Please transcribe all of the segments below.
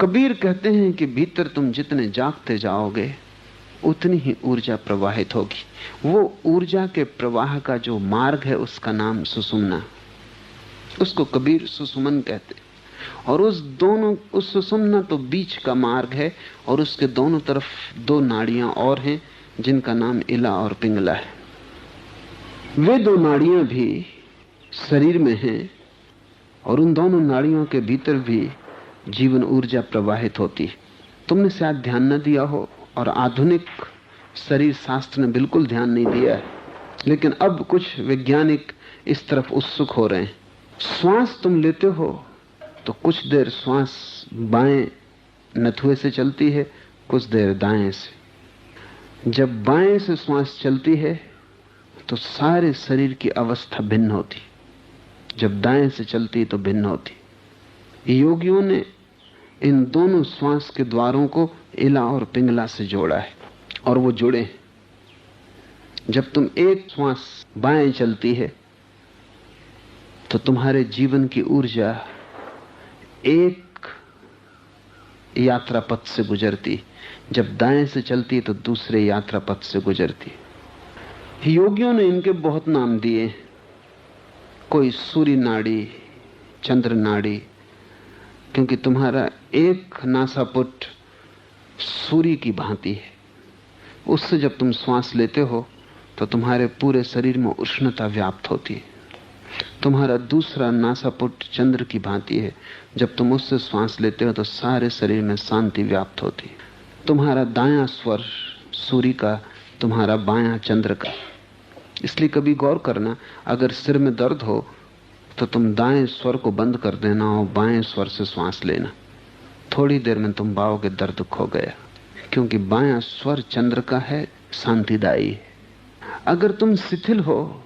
कबीर कहते हैं कि भीतर तुम जितने जागते जाओगे उतनी ही ऊर्जा प्रवाहित होगी। वो ऊर्जा के प्रवाह का जो मार्ग है उसका नाम सुषुम्ना, उसको कबीर सुषुमन कहते। और उस सुषुम्ना तो बीच का मार्ग है, और उसके दोनों तरफ दो नाड़ियां और हैं जिनका नाम इला और पिंगला है। वे दो नाड़ियां भी शरीर में हैं, और उन दोनों नाड़ियों के भीतर भी जीवन ऊर्जा प्रवाहित होती है। तुमने शायद ध्यान न दिया हो, और आधुनिक शरीर शास्त्र ने बिल्कुल ध्यान नहीं दिया है, लेकिन अब कुछ वैज्ञानिक इस तरफ उत्सुक हो रहे हैं। श्वास तुम लेते हो तो कुछ देर श्वास बाएं नथुए से चलती है, कुछ देर दाएं से। जब बाएं से श्वास चलती है तो सारे शरीर की अवस्था भिन्न होती, जब दाएं से चलती तो भिन्न होती। योगियों ने इन दोनों श्वास के द्वारों को इला और पिंगला से जोड़ा है, और वो जुड़े हैं। जब तुम एक श्वास बाएं चलती है तो तुम्हारे जीवन की ऊर्जा एक यात्रा पथ से गुजरती, जब दाएं से चलती तो दूसरे यात्रा पथ से गुजरती। योगियों ने इनके बहुत नाम दिए, कोई सूर्य नाड़ी, चंद्र नाड़ी, क्योंकि तुम्हारा एक नासापुट सूर्य की भांति है। उससे जब तुम श्वास लेते हो तो तुम्हारे पूरे शरीर में उष्णता व्याप्त होती है। तुम्हारा दूसरा नासापुट चंद्र की भांति है, जब तुम उससे श्वास लेते हो तो सारे शरीर में शांति व्याप्त होती है। तुम्हारा दायां स्वर सूर्य का, तुम्हारा बायां चंद्र का। इसलिए कभी गौर करना, अगर सिर में दर्द हो तो तुम दाएं स्वर को बंद कर देना और बाएं स्वर से श्वास लेना। थोड़ी देर में तुम पाओगे दर्द खो गया, क्योंकि बायां स्वर चंद्र का है, शांतिदायी है। अगर तुम शिथिल हो,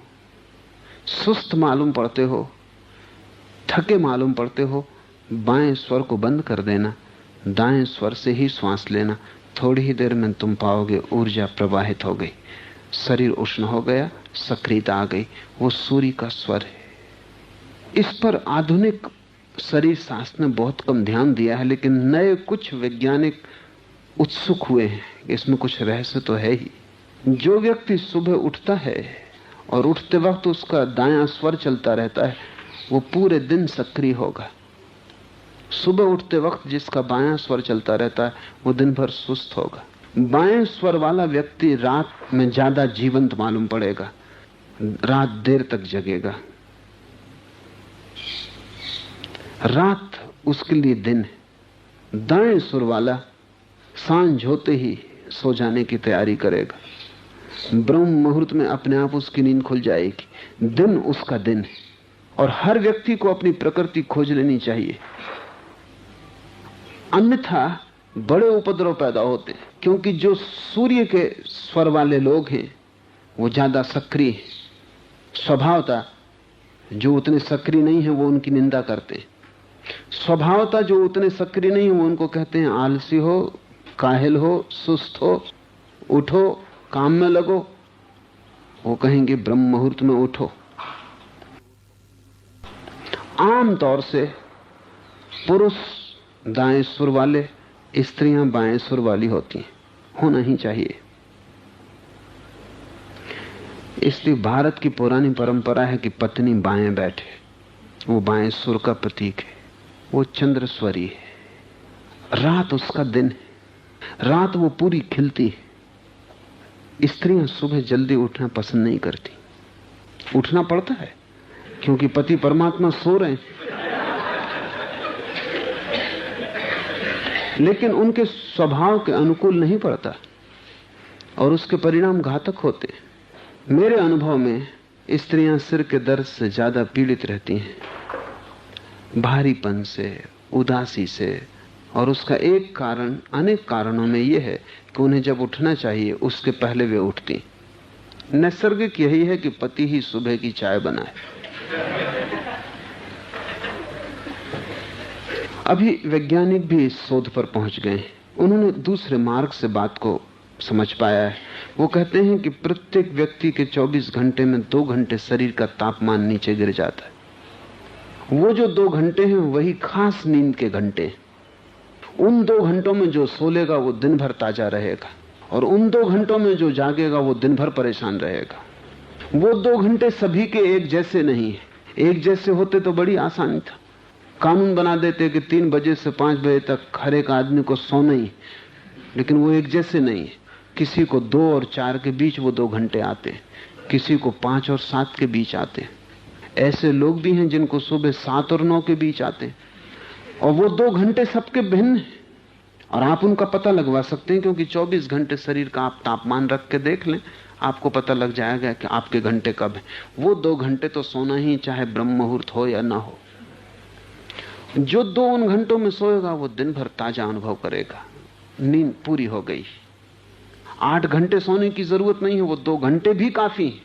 सुस्त मालूम पड़ते हो, थके मालूम पड़ते हो, बाएं स्वर को बंद कर देना, दाएं स्वर से ही श्वास लेना। थोड़ी ही देर में तुम पाओगे ऊर्जा प्रवाहित हो गई, शरीर उष्ण हो गया, सक्रियता आ गई। वो सूर्य का स्वर है। इस पर आधुनिक शरीर शास्त्र ने बहुत कम ध्यान दिया है, लेकिन नए कुछ वैज्ञानिक उत्सुक हुए हैं, इसमें कुछ रहस्य तो है ही। जो व्यक्ति सुबह उठता है और उठते वक्त उसका दायां स्वर चलता रहता है, वो पूरे दिन सक्रिय होगा। सुबह उठते वक्त जिसका बायां स्वर चलता रहता है वो दिन भर सुस्त होगा। बाएं स्वर वाला व्यक्ति रात में ज्यादा जीवंत मालूम पड़ेगा, रात देर तक जगेगा। रात उसके लिए दिन है। दाएं सुर वाला सांझ होते ही सो जाने की तैयारी करेगा, ब्रह्म मुहूर्त में अपने आप उसकी नींद खुल जाएगी। दिन उसका दिन है, और हर व्यक्ति को अपनी प्रकृति खोज लेनी चाहिए, अन्यथा बड़े उपद्रव पैदा होते हैं। क्योंकि जो सूर्य के स्वर वाले लोग हैं वो ज्यादा सक्रिय हैं स्वभावता, जो उतने सक्रिय नहीं है वो उनकी निंदा करते हैं। स्वभावता जो उतने सक्रिय नहीं है वो उनको कहते हैं आलसी हो, काहिल हो, सुस्त हो, उठो, काम में लगो। वो कहेंगे ब्रह्म मुहूर्त में उठो। आम तौर से पुरुष दाएं सुर वाले, स्त्रियां बाएं सुर वाली होती हैं, होना ही चाहिए। इसलिए भारत की पुरानी परंपरा है कि पत्नी बाएं बैठे, वो बाएं सुर का प्रतीक है, वो चंद्र स्वरी है। रात उसका दिन है, रात वो पूरी खिलती है। स्त्रियां सुबह जल्दी उठना पसंद नहीं करती, उठना पड़ता है क्योंकि पति परमात्मा सो रहे हैं, लेकिन उनके स्वभाव के अनुकूल नहीं पड़ता और उसके परिणाम घातक होते। मेरे अनुभव में स्त्रियां सिर के दर्द से ज्यादा पीड़ित रहती हैं, भारीपन से, उदासी से, और उसका एक कारण, अनेक कारणों में यह है कि उन्हें जब उठना चाहिए उसके पहले वे उठती। नैसर्गिक यही है कि पति ही सुबह की चाय बनाए। अभी वैज्ञानिक भी इस शोध पर पहुंच गए हैं, उन्होंने दूसरे मार्ग से बात को समझ पाया है। वो कहते हैं कि प्रत्येक व्यक्ति के 24 घंटे में 2 घंटे शरीर का तापमान नीचे गिर जाता है। वो जो 2 घंटे हैं वही खास नींद के घंटे हैं। उन 2 घंटों में जो सो लेगा वो दिन भर ताजा रहेगा, और उन 2 घंटों में जो जागेगा वो दिन भर परेशान रहेगा। वो 2 घंटे सभी के एक जैसे नहीं है। एक जैसे होते तो बड़ी आसानी था, कानून बना देते कि 3 बजे से 5 बजे तक हर एक आदमी को सोना ही, लेकिन वो एक जैसे नहीं है। किसी को 2 और 4 के बीच वो 2 घंटे आते हैं, किसी को 5 और 7 के बीच आते हैं। ऐसे लोग भी हैं जिनको सुबह 7 और 9 के बीच आते हैं, और वो 2 घंटे सबके भिन्न हैं, और आप उनका पता लगवा सकते हैं, क्योंकि 24 घंटे शरीर का आप तापमान रख के देख लें, आपको पता लग जाएगा कि आपके घंटे कब हैं। वो 2 घंटे तो सोना ही, चाहे ब्रह्म मुहूर्त हो या ना हो। जो 2 उन घंटों में सोएगा वो दिन भर ताजा अनुभव करेगा, नींद पूरी हो गई। 8 घंटे सोने की जरूरत नहीं है, वो 2 घंटे भी काफी है।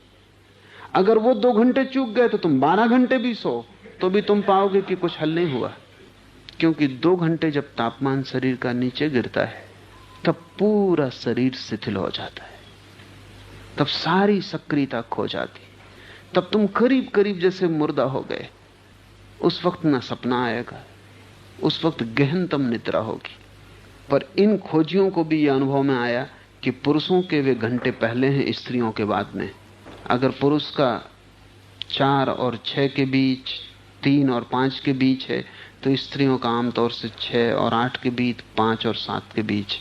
अगर वो 2 घंटे चूक गए तो तुम 12 घंटे भी सो, तो भी तुम पाओगे कि कुछ हल नहीं हुआ, क्योंकि 2 घंटे जब तापमान शरीर का नीचे गिरता है तब पूरा शरीर शिथिल हो जाता है, तब सारी सक्रियता खो जाती, तब तुम करीब करीब जैसे मुर्दा हो गए। उस वक्त ना सपना आएगा, उस वक्त गहनतम निद्रा होगी। पर इन खोजियों को भी यह अनुभव में आया कि पुरुषों के वे घंटे पहले हैं स्त्रियों के बाद में। अगर पुरुष का 4 और 6 के बीच, 3 और 5 के बीच है, तो स्त्रियों का आमतौर से 6 और 8 के बीच, 5 और 7 के बीच।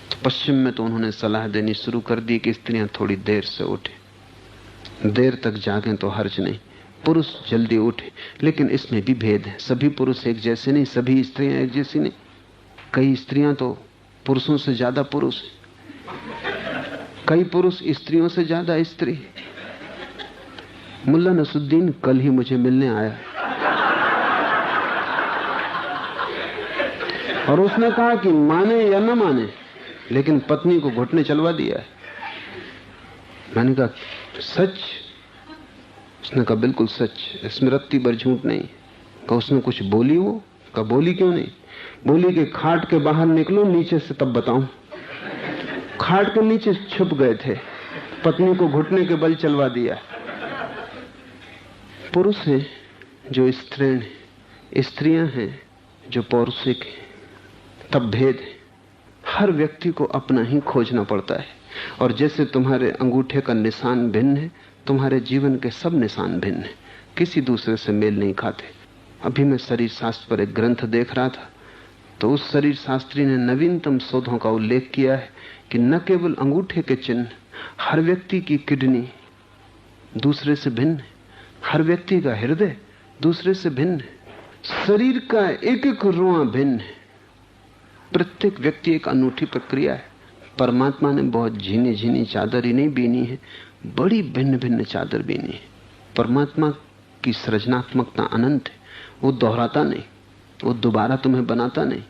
तो पश्चिम में तो उन्होंने सलाह देनी शुरू कर दी कि स्त्रियां थोड़ी देर से उठे, देर तक जागें तो हर्ज नहीं, पुरुष जल्दी उठे। लेकिन इसमें भी भेद है, सभी पुरुष एक जैसे नहीं, सभी स्त्रियां एक जैसी नहीं। कई स्त्रियां तो पुरुषों से ज्यादा पुरुष हैं, कई पुरुष स्त्रियों से ज्यादा स्त्री। मुल्ला नसुद्दीन कल ही मुझे मिलने आया और उसने कहा कि माने या न माने, लेकिन पत्नी को घुटने चलवा दिया है। मैंने कहा सच? उसने कहा बिल्कुल सच, स्मृति पर झूठ नहीं। कहा उसने कुछ बोली? वो कहा बोली क्यों नहीं? बोली कि खाट के बाहर निकलो नीचे से तब बताऊं। खाट के नीचे छुप गए थे, पत्नी को घुटने के बल चलवा दिया। पुरुष हैं जो स्त्रीण हैं, स्त्रियां हैं जो पौरुषिक हैं, तब भेद है। हर व्यक्ति को अपना ही खोजना पड़ता है। और जैसे तुम्हारे अंगूठे का निशान भिन्न है, तुम्हारे जीवन के सब निशान भिन्न है, किसी दूसरे से मेल नहीं खाते। अभी मैं शरीर शास्त्र पर एक ग्रंथ देख रहा था, तो उस शरीर शास्त्री ने नवीनतम शोधों का उल्लेख किया है कि न केवल अंगूठे के चिन्ह, हर व्यक्ति की किडनी दूसरे से भिन्न है, हर व्यक्ति का हृदय दूसरे से भिन्न है, शरीर का एक एक रोआ भिन्न है। प्रत्येक व्यक्ति एक अनूठी प्रक्रिया है। परमात्मा ने बहुत झीनी झीनी चादर ही नहीं बीनी है, बड़ी भिन्न भिन्न चादर बीनी है। परमात्मा की सृजनात्मकता अनंत है, वो दोहराता नहीं, वो दोबारा तुम्हें बनाता नहीं,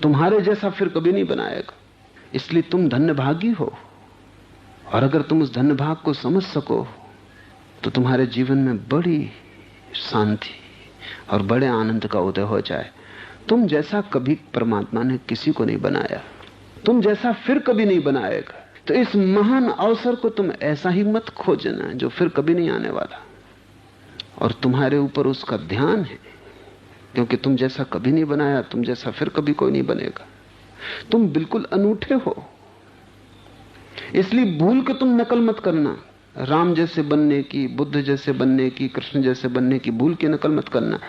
तुम्हारे जैसा फिर कभी नहीं बनाएगा। इसलिए तुम धन्यभागी हो, और अगर तुम उस धन्यभाग को समझ सको तो तुम्हारे जीवन में बड़ी शांति और बड़े आनंद का उदय हो जाए। तुम जैसा कभी परमात्मा ने किसी को नहीं बनाया, तुम जैसा फिर कभी नहीं बनाएगा। तो इस महान अवसर को तुम ऐसा ही मत खोजना जो फिर कभी नहीं आने वाला, और तुम्हारे ऊपर उसका ध्यान है, क्योंकि तुम जैसा कभी नहीं बनाया, तुम जैसा फिर कभी कोई नहीं बनेगा। तुम बिल्कुल अनूठे हो, इसलिए भूल के तुम नकल मत करना। राम जैसे बनने की, बुद्ध जैसे बनने की, कृष्ण जैसे बनने की भूल के नकल मत करना,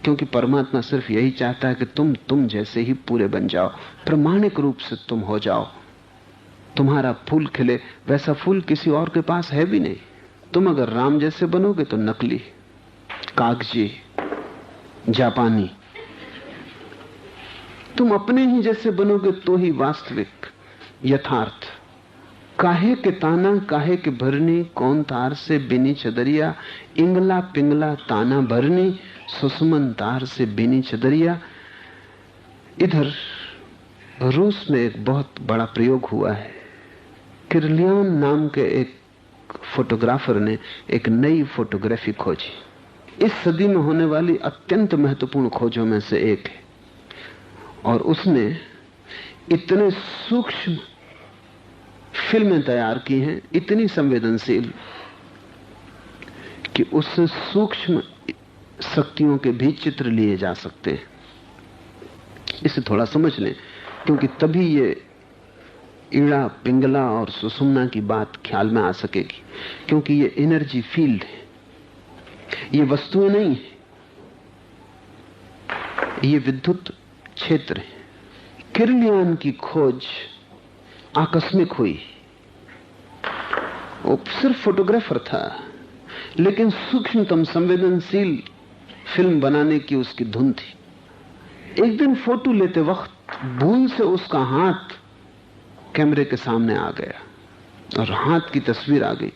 क्योंकि परमात्मा सिर्फ यही चाहता है कि तुम जैसे ही पूरे बन जाओ, प्रामाणिक रूप से तुम हो जाओ। तुम्हारा फूल खिले वैसा फूल किसी और के पास है भी नहीं। तुम अगर राम जैसे बनोगे तो नकली, कागजी, जापानी। तुम अपने ही जैसे बनोगे तो ही वास्तविक, यथार्थ। काहे के ताना काहे के भरनी, कौन तार से बिनी चदरिया, इंगला पिंगला ताना भरनी, सुषमन तार से बिनी चदरिया। इधर रूस में एक बहुत बड़ा प्रयोग हुआ है। किरलियान नाम के एक फोटोग्राफर ने एक नई फोटोग्राफी खोजी। इस सदी में होने वाली अत्यंत महत्वपूर्ण खोजों में से एक है, और उसने इतने सूक्ष्म फिल्में तैयार की हैं, इतनी संवेदनशील, कि उससे सूक्ष्म शक्तियों के भी चित्र लिए जा सकते हैं। इसे थोड़ा समझ लें, क्योंकि तभी ये ईड़ा, पिंगला और सुषुम्ना की बात ख्याल में आ सकेगी। क्योंकि ये एनर्जी फील्ड है, ये वस्तुएं नहीं है, ये विद्युत क्षेत्र है। किर्लियन की खोज आकस्मिक हुई। वो सिर्फ फोटोग्राफर था, लेकिन सूक्ष्मतम संवेदनशील फिल्म बनाने की उसकी धुन थी। एक दिन फोटो लेते वक्त भूल से उसका हाथ कैमरे के सामने आ गया और हाथ की तस्वीर आ गई,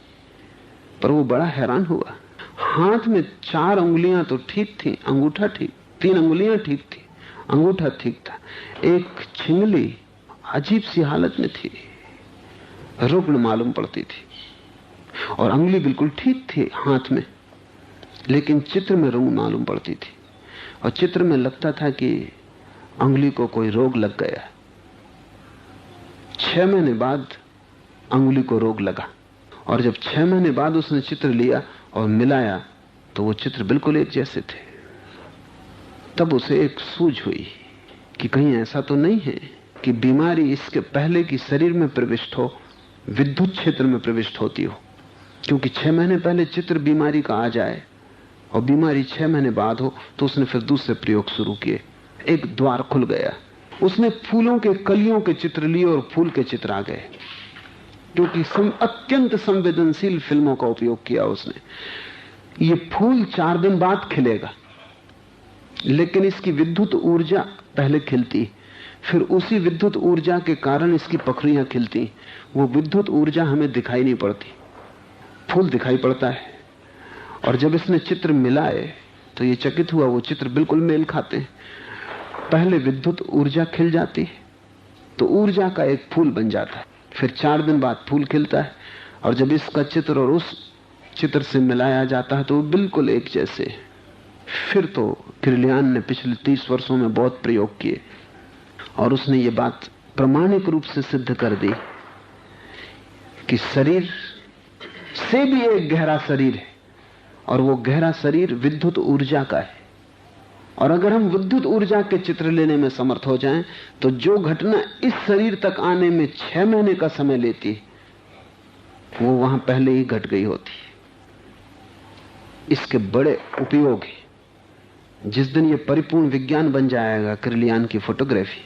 पर वो बड़ा हैरान हुआ। हाथ में 4 उंगलियां तो ठीक थी, अंगूठा ठीक, 3 उंगलियां ठीक थी, अंगूठा ठीक था। एक छिंगली अजीब सी हालत में थी, रुग्ण मालूम पड़ती थी, और अंगुली बिल्कुल ठीक थी हाथ में, लेकिन चित्र में रुग्ण मालूम पड़ती थी। और चित्र में लगता था कि अंगुली को कोई रोग लग गया। 6 महीने बाद अंगुली को रोग लगा, और जब 6 महीने बाद उसने चित्र लिया और मिलाया तो वो चित्र बिल्कुल एक जैसे थे। तब उसे एक सूझ हुई कि कहीं ऐसा तो नहीं है कि बीमारी इसके पहले की शरीर में प्रविष्ट हो, विद्युत क्षेत्र में प्रविष्ट होती हो। क्योंकि 6 महीने पहले चित्र बीमारी का आ जाए और बीमारी 6 महीने बाद हो, तो उसने फिर दूसरे प्रयोग शुरू किए। एक द्वार खुल गया, उसने फूलों के कलियों के चित्र लिए और फूल के चित्र आ गए। क्योंकि अत्यंत संवेदनशील फिल्मों का उपयोग किया उसने। ये फूल 4 दिन बाद खिलेगा, लेकिन इसकी विद्युत ऊर्जा पहले खिलती, फिर उसी विद्युत ऊर्जा के कारण इसकी पखरियां खिलती। वो विद्युत ऊर्जा हमें दिखाई नहीं पड़ती, फूल दिखाई पड़ता है। और जब इसने चित्र मिलाए तो ये चकित हुआ, वो चित्र बिल्कुल मेल खाते हैं। पहले विद्युत ऊर्जा खिल जाती है तो ऊर्जा का एक फूल बन जाता है, फिर 4 दिन बाद फूल खिलता है, और जब इसका चित्र और उस चित्र से मिलाया जाता है तो वो बिल्कुल एक जैसे है। फिर तो किर्लियन ने पिछले 30 वर्षों में बहुत प्रयोग किए और उसने ये बात प्रामाणिक रूप से सिद्ध कर दी कि शरीर से भी एक गहरा शरीर है, और वो गहरा शरीर विद्युत ऊर्जा का है। और अगर हम विद्युत ऊर्जा के चित्र लेने में समर्थ हो जाएं, तो जो घटना इस शरीर तक आने में 6 महीने का समय लेती है, वो वहां पहले ही घट गई होती। इसके बड़े उपयोग हैं। जिस दिन ये परिपूर्ण विज्ञान बन जाएगा किर्लियन की फोटोग्राफी,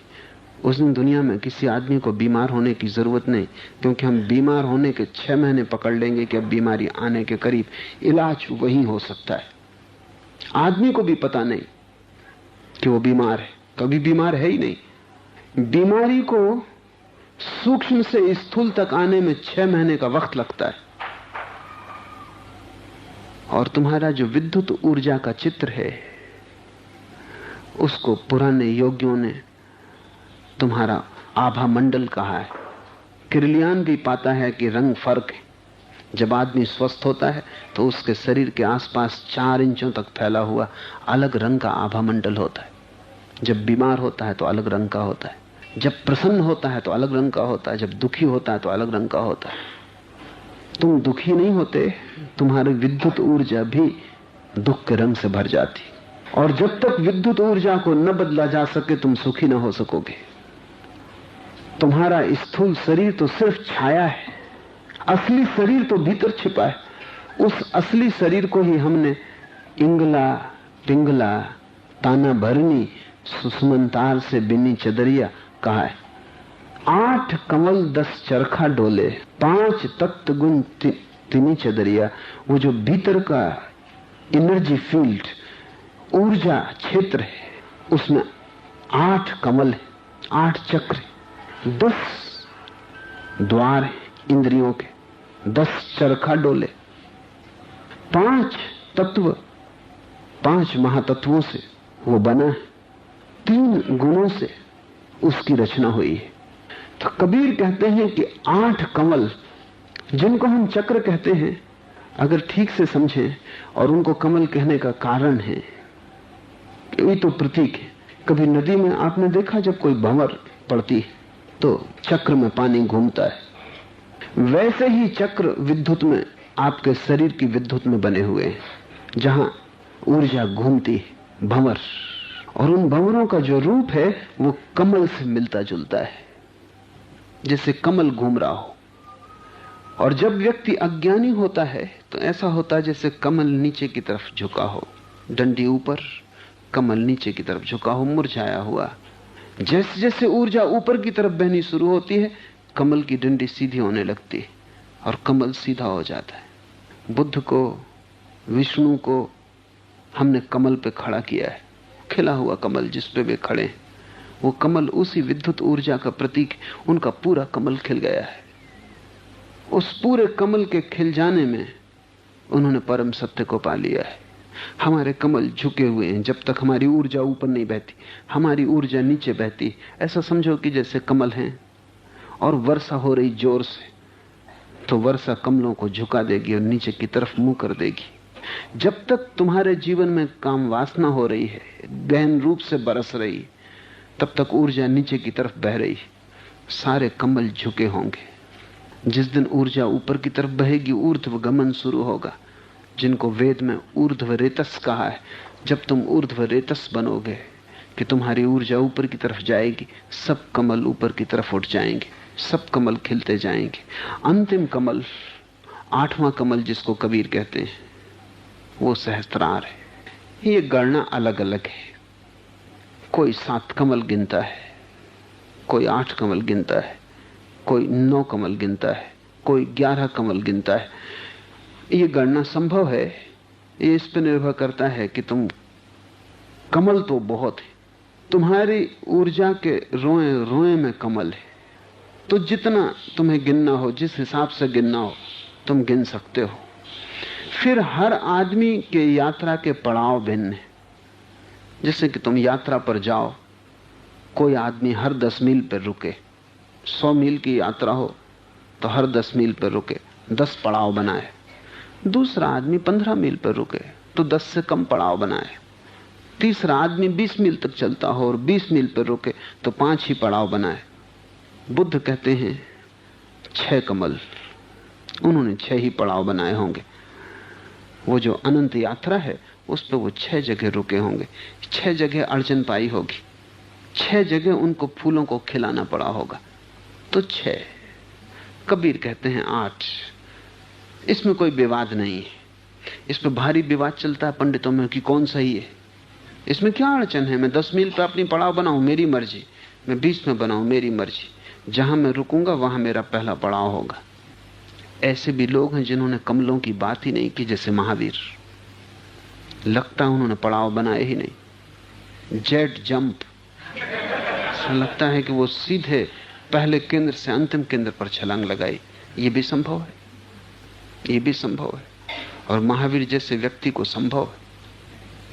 उस दिन दुनिया में किसी आदमी को बीमार होने की जरूरत नहीं, क्योंकि हम बीमार होने के 6 महीने पकड़ लेंगे कि अब बीमारी आने के करीब, इलाज वहीं हो सकता है। आदमी को भी पता नहीं कि वो बीमार है, कभी बीमार है ही नहीं। बीमारी को सूक्ष्म से स्थूल तक आने में 6 महीने का वक्त लगता है। और तुम्हारा जो विद्युत ऊर्जा का चित्र है, उसको पुराने योगियों ने तुम्हारा आभा मंडल कहा है। किर्लियन भी पाता है कि रंग फर्क है। जब आदमी स्वस्थ होता है तो उसके शरीर के आसपास 4 इंचों तक फैला हुआ अलग रंग का आभा मंडल होता है। जब बीमार होता है तो अलग रंग का होता है, जब प्रसन्न होता है तो अलग रंग का होता है, जब दुखी होता है तो अलग रंग का होता है। तुम दुखी नहीं होते, तुम्हारी विद्युत ऊर्जा भी दुख के रंग से भर जाती, और जब तक विद्युत ऊर्जा को न बदला जा सके तुम सुखी न हो सकोगे। तुम्हारा स्थूल शरीर तो सिर्फ छाया है, असली शरीर तो भीतर छिपा है। उस असली शरीर को ही हमने इंगला, पिंगला, ताना भरनी, सुषमंतार से बिनी चदरिया कहा है। 8 कंवल 10 चरखा डोले, 5 तत्व गुण तिनी चदरिया। वो जो भीतर का एनर्जी फील्ड, ऊर्जा क्षेत्र है, उसमें 8 कमल है, 8 चक्र, 10 द्वार है इंद्रियों के, 10 चरखा डोले, 5 तत्व, 5 महातत्वों से वो बना है, 3 गुणों से उसकी रचना हुई है। तो कबीर कहते हैं कि 8 कमल, जिनको हम चक्र कहते हैं, अगर ठीक से समझें, और उनको कमल कहने का कारण है ये तो प्रतीक है। कभी नदी में आपने देखा जब कोई भंवर पड़ती है तो चक्र में पानी घूमता है, वैसे ही चक्र विद्युत में, आपके शरीर की विद्युत में बने हुए हैं, जहां ऊर्जा घूमती है, भंवर, और उन भंवरों का जो रूप है वो कमल से मिलता जुलता है, जैसे कमल घूम रहा हो। और जब व्यक्ति अज्ञानी होता है तो ऐसा होता है जैसे कमल नीचे की तरफ झुका हो, डंडी ऊपर, कमल नीचे की तरफ झुका हो, मुरझाया हुआ। जैसे जैसे ऊर्जा ऊपर की तरफ बहनी शुरू होती है, कमल की डंडी सीधी होने लगती है और कमल सीधा हो जाता है। बुद्ध को, विष्णु को हमने कमल पे खड़ा किया है, खिला हुआ कमल जिस पे वे खड़े हैं, वो कमल उसी विद्युत ऊर्जा का प्रतीक। उनका पूरा कमल खिल गया है। उस पूरे कमल के खिल जाने में उन्होंने परम सत्य को पा लिया है। हमारे कमल झुके हुए हैं जब तक हमारी ऊर्जा ऊपर नहीं बहती, हमारी ऊर्जा नीचे बहती। ऐसा समझो कि जैसे कमल हैं और वर्षा हो रही जोर से, तो वर्षा कमलों को झुका देगी और नीचे की तरफ मुंह कर देगी। जब तक तुम्हारे जीवन में काम वासना हो रही है, गहन रूप से बरस रही, तब तक ऊर्जा नीचे की तरफ बह रही, सारे कमल झुके होंगे। जिस दिन ऊर्जा ऊपर की तरफ बहेगी, ऊर्ध्व गमन शुरू होगा, जिनको वेद में ऊर्ध्व रेतस कहा है। जब तुम ऊर्ध्व रेतस बनोगे कि तुम्हारी ऊर्जा ऊपर की तरफ जाएगी, सब कमल ऊपर की तरफ उठ जाएंगे, सब कमल खिलते जाएंगे। अंतिम कमल, 8वां कमल जिसको कबीर कहते हैं, वो सहस्त्रार है। ये गणना अलग अलग है। कोई 7 कमल गिनता है, कोई 8 कमल गिनता है, कोई 9 कमल गिनता है, कोई 11 कमल गिनता है। ये गणना संभव है, ये इस पर निर्भर करता है कि तुम, कमल तो बहुत है, तुम्हारी ऊर्जा के रोए रोए में कमल है, तो जितना तुम्हें गिनना हो, जिस हिसाब से गिनना हो तुम गिन सकते हो। फिर हर आदमी के यात्रा के पड़ाव भिन्न है। जैसे कि तुम यात्रा पर जाओ, कोई आदमी हर 10 मील पर रुके, 100 मील की यात्रा हो तो हर 10 मील पर रुके, 10 पड़ाव बनाए। दूसरा आदमी 15 मील पर रुके तो 10 से कम पड़ाव बनाए। तीसरा आदमी 20 मील तक चलता हो और 20 मील पर रुके तो 5 ही पड़ाव बनाए। बुद्ध कहते हैं 6 कमल, उन्होंने 6 ही पड़ाव बनाए होंगे। वो जो अनंत यात्रा है उस पर वो 6 जगह रुके होंगे, 6 जगह अड़चन पाई होगी, 6 जगह उनको फूलों को खिलाना पड़ा होगा, तो 6। कबीर कहते हैं 8। इसमें कोई विवाद नहीं है। इस पर भारी विवाद चलता है पंडितों में कि कौन सही है। इसमें क्या अड़चन है? मैं 10 मील पर अपनी पड़ाव बनाऊं, मेरी मर्जी, मैं 20 में बनाऊं, मेरी मर्जी, जहां मैं रुकूंगा वहां मेरा पहला पड़ाव होगा। ऐसे भी लोग हैं जिन्होंने कमलों की बात ही नहीं की, जैसे महावीर। लगता है उन्होंने पड़ाव बनाए ही नहीं, जेट जंप। लगता है कि वो सीधे पहले केंद्र से अंतिम केंद्र पर छलांग लगाई। ये भी संभव है, ये भी संभव है। और महावीर जैसे व्यक्ति को संभव है,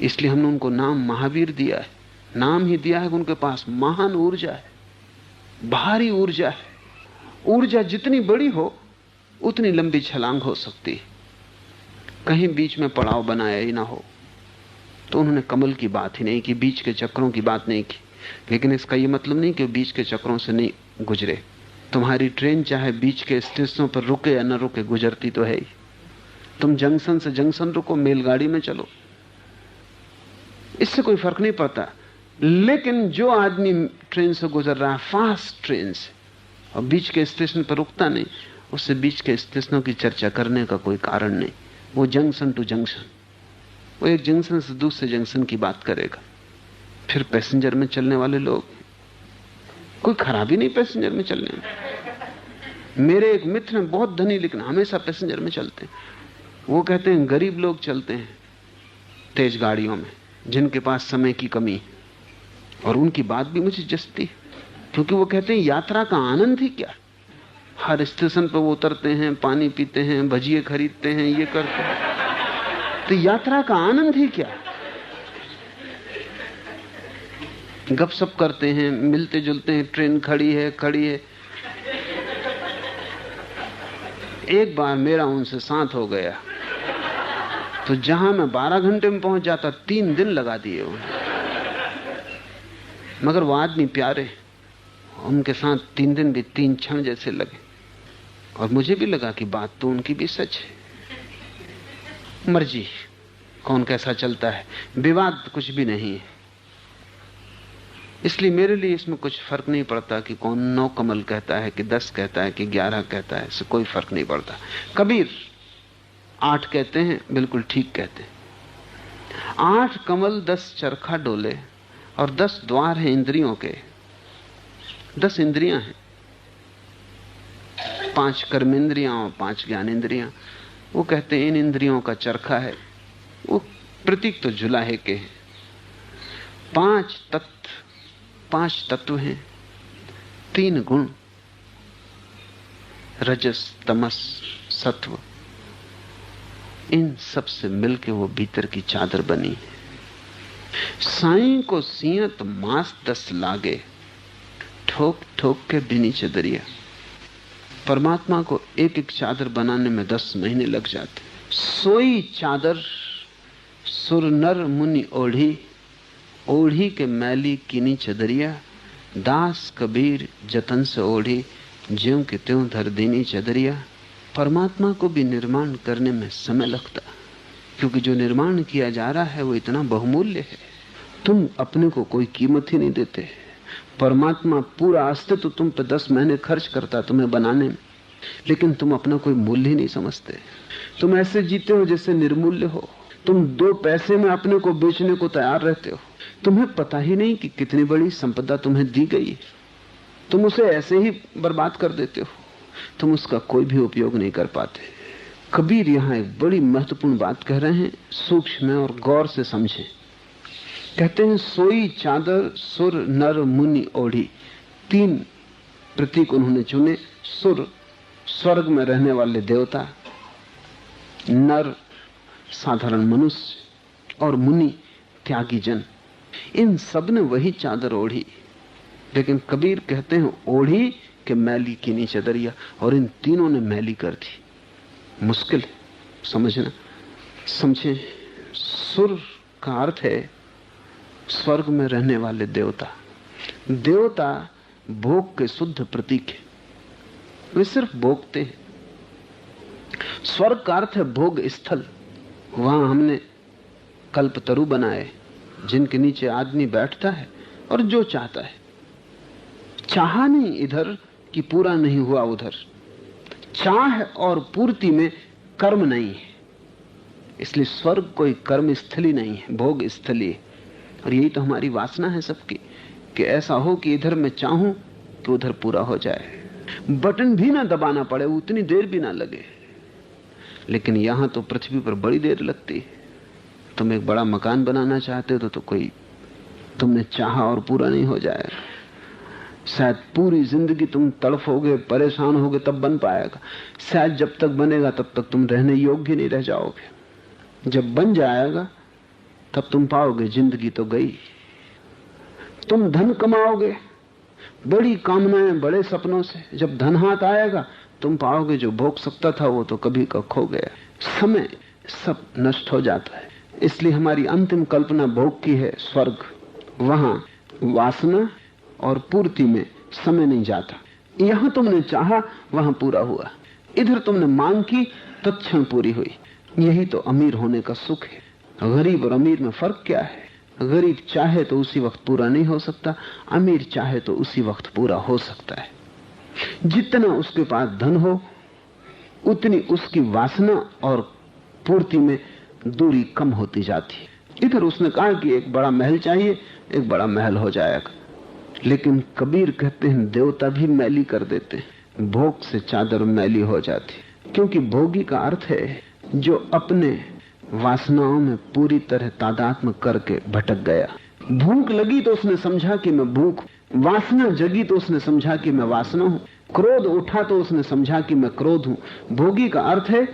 इसलिए हमने उनको नाम महावीर दिया है। नाम ही दिया है कि उनके पास महान ऊर्जा है, भारी ऊर्जा है। ऊर्जा जितनी बड़ी हो उतनी लंबी छलांग हो सकती है, कहीं बीच में पड़ाव बनाया ही ना हो। तो उन्होंने कमल की बात ही नहीं की, बीच के चक्रों की बात नहीं की। लेकिन इसका यह मतलब नहीं कि बीच के चक्रों से नहीं गुजरे। तुम्हारी ट्रेन चाहे बीच के स्टेशनों पर रुके या न रुके, गुजरती तो है ही। तुम जंक्शन से जंक्शन रुको, मेलगाड़ी में चलो, इससे कोई फर्क नहीं पड़ता। लेकिन जो आदमी ट्रेन से गुजर रहा है, फास्ट ट्रेन से, और बीच के स्टेशन पर रुकता नहीं, उससे बीच के स्टेशनों की चर्चा करने का कोई कारण नहीं। वो जंक्शन टू जंक्शन, वो एक जंक्शन से दूसरे जंक्शन की बात करेगा। फिर पैसेंजर में चलने वाले लोग, कोई खराबी नहीं पैसेंजर में चलने में। मेरे एक मित्र हैं, बहुत धनी, लेकिन हमेशा पैसेंजर में चलते हैं। वो कहते हैं गरीब लोग चलते हैं तेज गाड़ियों में, जिनके पास समय की कमी है। और उनकी बात भी मुझे जचती है, क्योंकि वो कहते हैं यात्रा का आनंद ही क्या। हर स्टेशन पर वो उतरते हैं, पानी पीते हैं, भजिए खरीदते हैं, ये करते हैं, तो यात्रा का आनंद ही क्या। गपशप करते हैं, मिलते जुलते हैं, ट्रेन खड़ी है खड़ी है। एक बार मेरा उनसे साथ हो गया, तो जहां मैं 12 घंटे में पहुंच जाता, 3 दिन लगा दिए उन्हें। मगर वो आदमी प्यारे, उनके साथ 3 दिन भी 3 क्षण जैसे लगे। और मुझे भी लगा कि बात तो उनकी भी सच है। मर्जी, कौन कैसा चलता है, विवाद कुछ भी नहीं है। इसलिए मेरे लिए इसमें कुछ फर्क नहीं पड़ता कि कौन 9 कमल कहता है कि 10 कहता है कि 11 कहता है, इससे कोई फर्क नहीं पड़ता। कबीर 8 कहते हैं, बिल्कुल ठीक कहते हैं। 8 कमल 10 चरखा डोले, और 10 द्वार हैं इंद्रियों के। 10 इंद्रियां हैं, 5 कर्मेंद्रियां और 5 ज्ञानेंद्रियां। वो कहते हैं इन इंद्रियों का चरखा है। वो प्रतीक तो जुलाहे के हैं। 5 तत्व हैं, 3 गुण, रजस तमस सत्व। इन सब से मिलके वो भीतर की चादर बनी है। साईं को सियत मास 10 लागे, ठोक ठोक के बिनी चदरिया। परमात्मा को एक एक चादर बनाने में 10 महीने लग जाते। सोई चादर सुर नर मुनि ओढ़ी, ओढ़ी के मैली किनी चदरिया। दास कबीर जतन से ओढ़ी, ज्यों के त्यों धर दीनी चदरिया। परमात्मा को भी निर्माण करने में समय लगता, क्योंकि जो निर्माण किया जा रहा है वो इतना बहुमूल्य है। तुम अपने को कोई कीमत ही नहीं देते। परमात्मा पूरा अस्तित्व तुम पे 10 महीने खर्च करता तुम्हें बनाने में, लेकिन तुम अपना कोई मूल्य ही नहीं समझते। तुम ऐसे जीते हो जैसे निर्मूल्य हो। तुम 2 पैसे में अपने को बेचने को तैयार रहते हो। तुम्हें पता ही नहीं कि कितनी बड़ी संपदा तुम्हें दी गई है। तुम उसे ऐसे ही बर्बाद कर देते हो। तुम उसका कोई भी उपयोग नहीं कर पाते। कबीर यहां एक बड़ी महत्वपूर्ण बात कह रहे हैं, सूक्ष्म और गौर से समझें। कहते हैं सोई चादर सुर नर मुनि ओढ़ी। 3 प्रतीक उन्होंने चुने। सुर स्वर्ग में रहने वाले देवता, नर साधारण मनुष्य, और मुनि त्यागी जन। इन सब ने वही चादर ओढ़ी, लेकिन कबीर कहते हैं ओढ़ी के मैली कीनी चदरिया, और इन तीनों ने मैली कर दी। मुश्किल है समझना। समझें, सुर का अर्थ है स्वर्ग में रहने वाले देवता। देवता भोग के शुद्ध प्रतीक है, वे सिर्फ भोगते हैं। स्वर्ग का अर्थ है भोग स्थल। वहां हमने कल्पतरु बनाए, जिनके नीचे आदमी बैठता है और जो चाहता है। चाहा नहीं इधर कि पूरा नहीं हुआ उधर। चाह और पूर्ति में कर्म नहीं है, इसलिए स्वर्ग कोई कर्म स्थली नहीं है, भोग स्थली है। और यही तो हमारी वासना है सबकी, कि ऐसा हो कि इधर मैं चाहूं कि उधर पूरा हो जाए, बटन भी ना दबाना पड़े, उतनी देर भी ना लगे। लेकिन यहां तो पृथ्वी पर बड़ी देर लगती है। तुम एक बड़ा मकान बनाना चाहते हो तो कोई तुमने चाहा और पूरा नहीं हो जाएगा। शायद पूरी जिंदगी तुम तड़फोगे, परेशान होगे, तब बन पाएगा। शायद जब तक बनेगा तब तक तुम रहने योग्य नहीं रह जाओगे। जब बन जाएगा तब तुम पाओगे जिंदगी तो गई। तुम धन कमाओगे बड़ी कामनाएं, बड़े सपनों से। जब धन हाथ आएगा तुम पाओगे जो भोग सकता था वो तो कभी का खो गया। समय सब नष्ट हो जाता है। इसलिए हमारी अंतिम कल्पना भोग की है, स्वर्ग। वहां वासना और पूर्ति में समय नहीं जाता। यहां तुमने चाहा, वहां पूरा हुआ। इधर तुमने मांग की, तत्क्षण पूरी हुई। यही तो अमीर होने का सुख है। गरीब और अमीर में फर्क क्या है? गरीब चाहे तो उसी वक्त पूरा नहीं हो सकता, अमीर चाहे तो उसी वक्त पूरा हो सकता है। जितना उसके पास धन हो उतनी उसकी वासना और पूर्ति में दूरी कम होती जाती है। इधर उसने कहा कि एक बड़ा महल चाहिए, एक बड़ा महल हो जाएगा। लेकिन कबीर कहते हैं देवता भी मैली कर देते हैं, भोग से चादर मैली हो जाती। क्योंकि भोगी का अर्थ है जो अपने वासनाओं में पूरी तरह तादात्म्य करके भटक गया। भूख लगी तो उसने समझा कि मैं भूख, वासना जगी तो उसने समझा कि मैं वासना हूं, क्रोध उठा तो उसने समझा कि मैं क्रोध हूं। भोगी का अर्थ है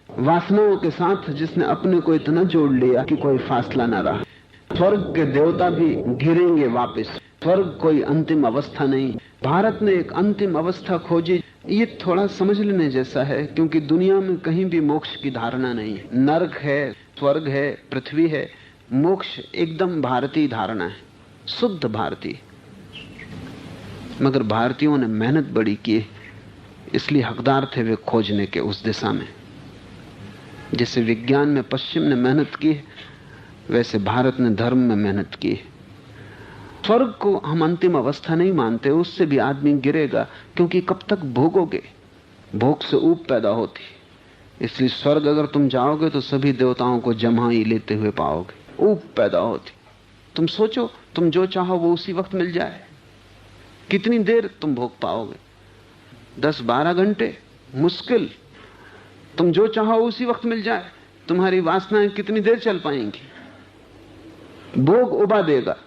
वासनाओं के साथ जिसने अपने को इतना जोड़ लिया कि कोई फासला ना रहा। स्वर्ग के देवता भी गिरेंगे वापस। स्वर्ग कोई अंतिम अवस्था नहीं। भारत ने एक अंतिम अवस्था खोजी, ये थोड़ा समझ लेने जैसा है, क्योंकि दुनिया में कहीं भी मोक्ष की धारणा नहीं है। नरक है, स्वर्ग है, पृथ्वी है, मोक्ष एकदम भारतीय धारणा है, शुद्ध भारतीय। मगर भारतीयों ने मेहनत बड़ी की, इसलिए हकदार थे वे खोजने के उस दिशा में। जैसे विज्ञान में पश्चिम ने मेहनत की, वैसे भारत ने धर्म में मेहनत की। स्वर्ग को हम अंतिम अवस्था नहीं मानते, उससे भी आदमी गिरेगा, क्योंकि कब तक भोगोगे? भोग से ऊब पैदा होती। इसलिए स्वर्ग अगर तुम जाओगे तो सभी देवताओं को जमा ही लेते हुए पाओगे, ऊब पैदा होती। तुम सोचो, तुम जो चाहो वो उसी वक्त मिल जाए, कितनी देर तुम भोग पाओगे? 10-12 घंटे मुश्किल। तुम जो चाहो उसी वक्त मिल जाए, तुम्हारी वासनाएं कितनी देर चल पाएंगी? भोग उबा देगा।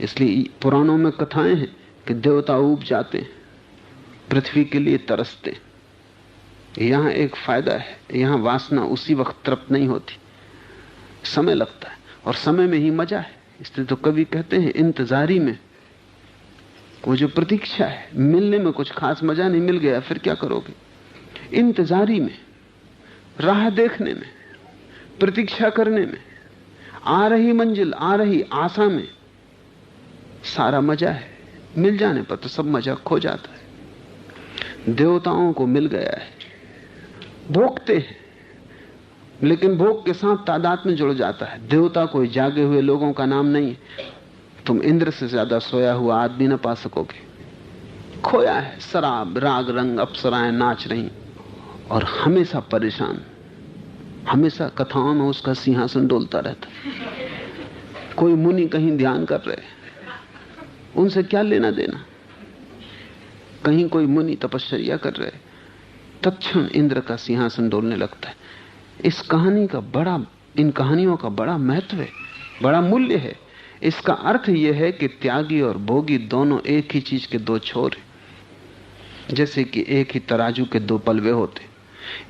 इसलिए पुराणों में कथाएं हैं कि देवता ऊब जाते हैं, पृथ्वी के लिए तरसते हैं। यहां एक फायदा है, यहां वासना उसी वक्त तृप्त नहीं होती, समय लगता है, और समय में ही मजा है। इसलिए तो कवि कहते हैं इंतजारी में, वो जो प्रतीक्षा है, मिलने में कुछ खास मजा नहीं, मिल गया फिर क्या करोगे? इंतजारी में, राह देखने में, प्रतीक्षा करने में, आ रही मंजिल, आ रही आशा में सारा मजा है। मिल जाने पर तो सब मजा खो जाता है। देवताओं को मिल गया है, भोगते हैं, लेकिन भोग के साथ तादाद में जुड़ जाता है। देवता कोई जागे हुए लोगों का नाम नहीं है। तुम इंद्र से ज्यादा सोया हुआ आदमी ना पा सकोगे। खोया है, शराब, राग रंग, अप्सराएं नाच रही, और हमेशा परेशान, हमेशा कथाओं में उसका सिंहासन डोलता रहता। कोई मुनि कहीं ध्यान कर रहे, उनसे क्या लेना देना? कहीं कोई मुनि तपश्चर्या कर रहे, तत्क्षण इंद्र का सिंहासन डोलने लगता है। इस कहानी का बड़ा, इन कहानियों का बड़ा महत्व है, बड़ा मूल्य है। इसका अर्थ यह है कि त्यागी और भोगी दोनों एक ही चीज के दो छोर हैं। जैसे कि एक ही तराजू के दो पलवे होते,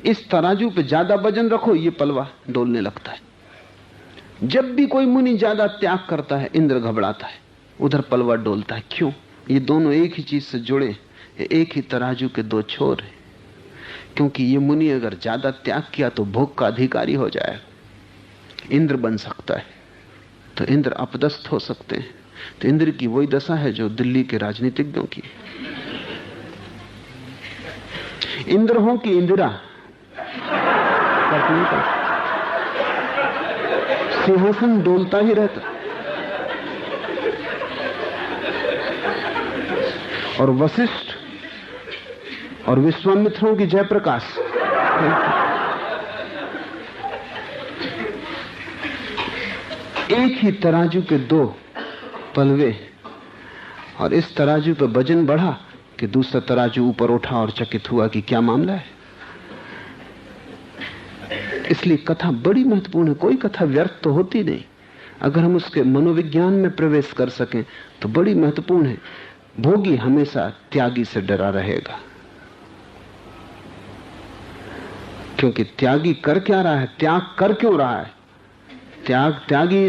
इस तराजू पे ज्यादा वजन रखो, ये पलवा डोलने लगता है। जब भी कोई मुनि ज्यादा त्याग करता है, इंद्र घबराता है, उधर पलवा डोलता है। क्यों? ये दोनों एक ही चीज से जुड़े, एक ही तराजू के दो छोर हैं। क्योंकि ये मुनि अगर ज्यादा त्याग किया तो भोग का अधिकारी हो जाएगा, इंद्र बन सकता है, तो इंद्र अपदस्थ हो सकते हैं। तो इंद्र की वही दशा है जो दिल्ली के राजनीतिज्ञों की। इंद्र हो कि इंदिरा, सिंहासन डोलता ही रहता। और वशिष्ठ और विश्वामित्रों की जयप्रकाश, एक ही तराजू के दो पलवे, और इस तराजू पे वजन बढ़ा कि दूसरा तराजू ऊपर उठा और चकित हुआ कि क्या मामला है। इसलिए कथा बड़ी महत्वपूर्ण है। कोई कथा व्यर्थ तो होती नहीं। अगर हम उसके मनोविज्ञान में प्रवेश कर सकें तो बड़ी महत्वपूर्ण है। भोगी हमेशा त्यागी से डरा रहेगा, क्योंकि त्यागी कर क्या रहा है, त्याग कर क्यों रहा है? त्यागी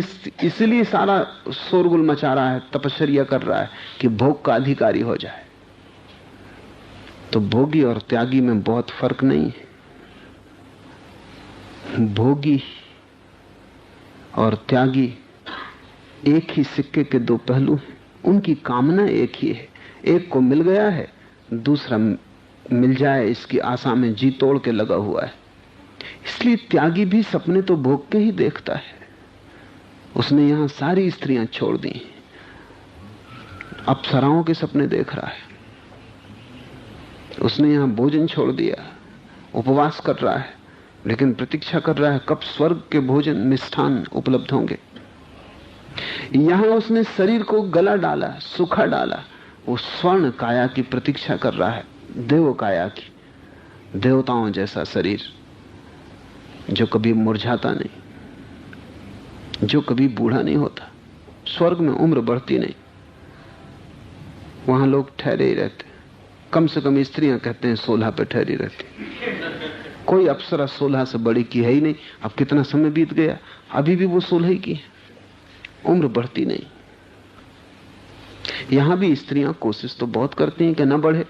इसलिए सारा शोरगुल मचा रहा है, तपश्चर्या कर रहा है कि भोग का अधिकारी हो जाए। तो भोगी और त्यागी में बहुत फर्क नहीं है। भोगी और त्यागी एक ही सिक्के के दो पहलू हैं। उनकी कामना एक ही है। एक को मिल गया है, दूसरा मिल जाए इसकी आशा में जी तोड़ के लगा हुआ है। इसलिए त्यागी भी सपने तो भोग के ही देखता है। उसने यहां सारी स्त्रियां छोड़ दी, अप्सराओं के सपने देख रहा है। उसने यहां भोजन छोड़ दिया, उपवास कर रहा है, लेकिन प्रतीक्षा कर रहा है कब स्वर्ग के भोजन मिष्ठान उपलब्ध होंगे। यहां उसने शरीर को गला डाला, सुखा डाला, वो स्वर्ण काया की प्रतीक्षा कर रहा है, देव काया की, देवताओं जैसा शरीर जो कभी मुरझाता नहीं, जो कभी बूढ़ा नहीं होता। स्वर्ग में उम्र बढ़ती नहीं, वहां लोग ठहरे ही रहते। कम से कम स्त्रियां कहते हैं 16 पे ठहरी रहती। कोई अप्सरा 16 से बड़ी की है ही नहीं। अब कितना समय बीत गया, अभी भी वो 16 ही की है, उम्र बढ़ती नहीं। यहां भी स्त्रियां कोशिश तो बहुत करती हैं कि न बढ़े,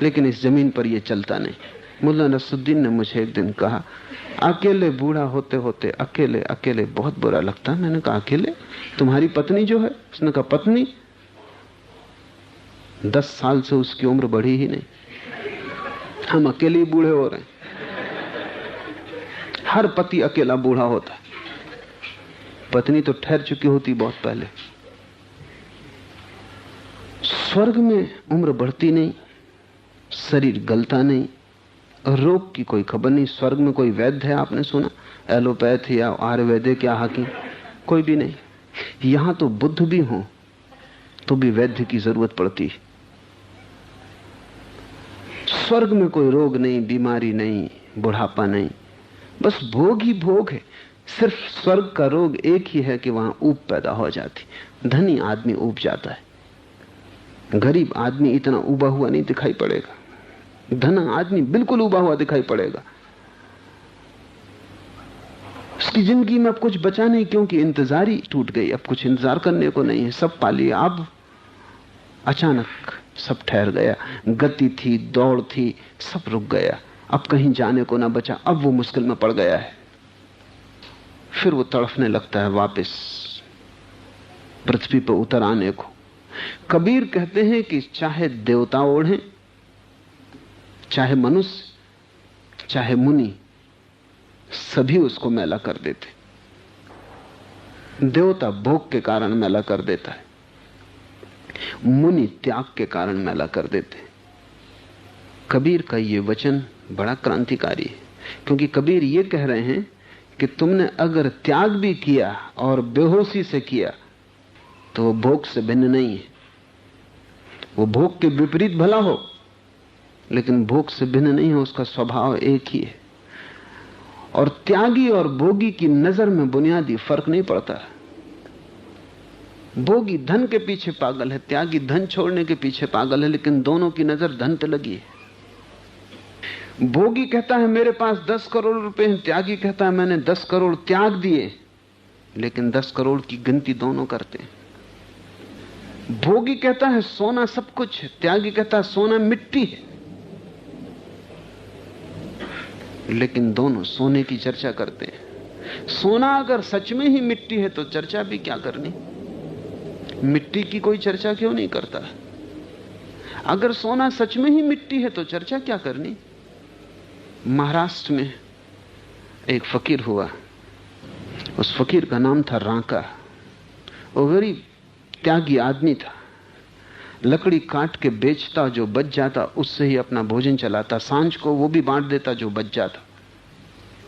लेकिन इस जमीन पर यह चलता नहीं। मुल्ला नसरुद्दीन ने मुझे एक दिन कहा, अकेले बूढ़ा होते होते अकेले अकेले बहुत बुरा लगता है। मैंने कहा अकेले? तुम्हारी पत्नी जो है? उसने कहा पत्नी 10 साल से उसकी उम्र बढ़ी ही नहीं, हम अकेले ही बूढ़े हो रहे हैं। हर पति अकेला बूढ़ा होता है, पत्नी तो ठहर चुकी होती बहुत पहले। स्वर्ग में उम्र बढ़ती नहीं, शरीर गलता नहीं, रोग की कोई खबर नहीं। स्वर्ग में कोई वैद्य है आपने सुना? एलोपैथ या आयुर्वेदिक या हकीम? कोई भी नहीं। यहां तो बुद्ध भी हो तो भी वैद्य की जरूरत पड़ती। स्वर्ग में कोई रोग नहीं, बीमारी नहीं, बुढ़ापा नहीं, बस भोग ही भोग है। सिर्फ स्वर्ग का रोग एक ही है कि वहां ऊब पैदा हो जाती। धनी आदमी ऊब जाता है, गरीब आदमी इतना उबा हुआ नहीं दिखाई पड़ेगा। धना आदमी बिल्कुल उबा हुआ दिखाई पड़ेगा। उसकी जिंदगी में अब कुछ बचा नहीं, क्योंकि इंतजार ही टूट गई। अब कुछ इंतजार करने को नहीं है, सब पा लिया। अब अचानक सब ठहर गया। गति थी, दौड़ थी, सब रुक गया। अब कहीं जाने को ना बचा। अब वो मुश्किल में पड़ गया है। फिर वो तड़फने लगता है वापस पृथ्वी पर उतर आने को। कबीर कहते हैं कि चाहे देवता ओढ़े, चाहे मनुष्य, चाहे मुनि, सभी उसको मैला कर देते। देवता भोग के कारण मैला कर देता है, मुनि त्याग के कारण मैला कर देते हैं। कबीर का यह वचन बड़ा क्रांतिकारी है, क्योंकि कबीर ये कह रहे हैं कि तुमने अगर त्याग भी किया और बेहोशी से किया तो वो भोग से भिन्न नहीं है। वो भोग के विपरीत भला हो, लेकिन भोग से भिन्न नहीं है, उसका स्वभाव एक ही है। और त्यागी और भोगी की नजर में बुनियादी फर्क नहीं पड़ता। भोगी धन के पीछे पागल है, त्यागी धन छोड़ने के पीछे पागल है, लेकिन दोनों की नजर धन पे लगी है। भोगी कहता है मेरे पास 10 करोड़ रुपए हैं, त्यागी कहता है मैंने 10 करोड़ त्याग दिए, लेकिन 10 करोड़ की गिनती दोनों करते हैं। भोगी कहता है सोना सब कुछ है, त्यागी कहता है सोना मिट्टी है, लेकिन दोनों सोने की चर्चा करते हैं। सोना अगर सच में ही मिट्टी है तो चर्चा भी क्या करनी, मिट्टी की कोई चर्चा क्यों नहीं करता? अगर सोना सच में ही मिट्टी है तो चर्चा क्या करनी? महाराष्ट्र में एक फकीर हुआ, उस फकीर का नाम था रांका। वो गरीब त्यागी आदमी था, लकड़ी काट के बेचता, जो बच जाता उससे ही अपना भोजन चलाता, सांझ को वो भी बांट देता जो बच जाता।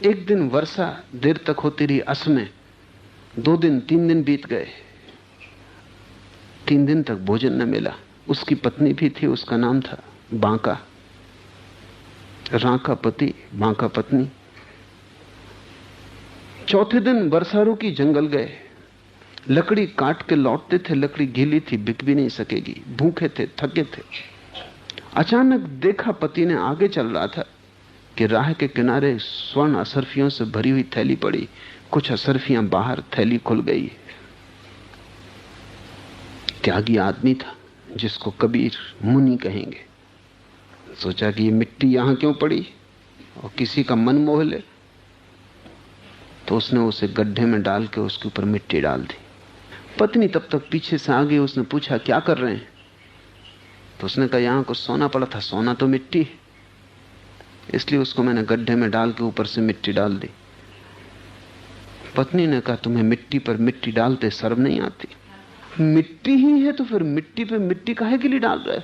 एक दिन वर्षा देर तक होती रही, असमय 2 दिन 3 दिन बीत गए, 3 दिन तक भोजन न मिला। उसकी पत्नी भी थी, उसका नाम था बांका। रांका पति, बांका पत्नी। चौथे दिन वर्षा रुकी, जंगल गए, लकड़ी काट के लौटते थे, लकड़ी गीली थी, बिक भी नहीं सकेगी, भूखे थे, थके थे। अचानक देखा, पति ने आगे चल रहा था कि राह के किनारे स्वर्ण असरफियों से भरी हुई थैली पड़ी, कुछ असरफियां बाहर, थैली खुल गई। त्यागी आदमी था, जिसको कबीर मुनि कहेंगे। सोचा कि ये मिट्टी यहां क्यों पड़ी और किसी का मन मोह ले, तो उसने उसे गड्ढे में डाल के उसके ऊपर मिट्टी डाल दी। पत्नी तब तक पीछे से आ गई, उसने पूछा क्या कर रहे हैं? तो उसने कहा यहां कुछ सोना पड़ा था। सोना तो मिट्टी है, इसलिए उसको मैंने गड्ढे में डाल के ऊपर से मिट्टी डाल दी। पत्नी ने कहा तुम्हें मिट्टी पर मिट्टी डालते शर्म नहीं आती? मिट्टी ही है तो फिर मिट्टी पे मिट्टी काहे के लिए डाल रहे हो?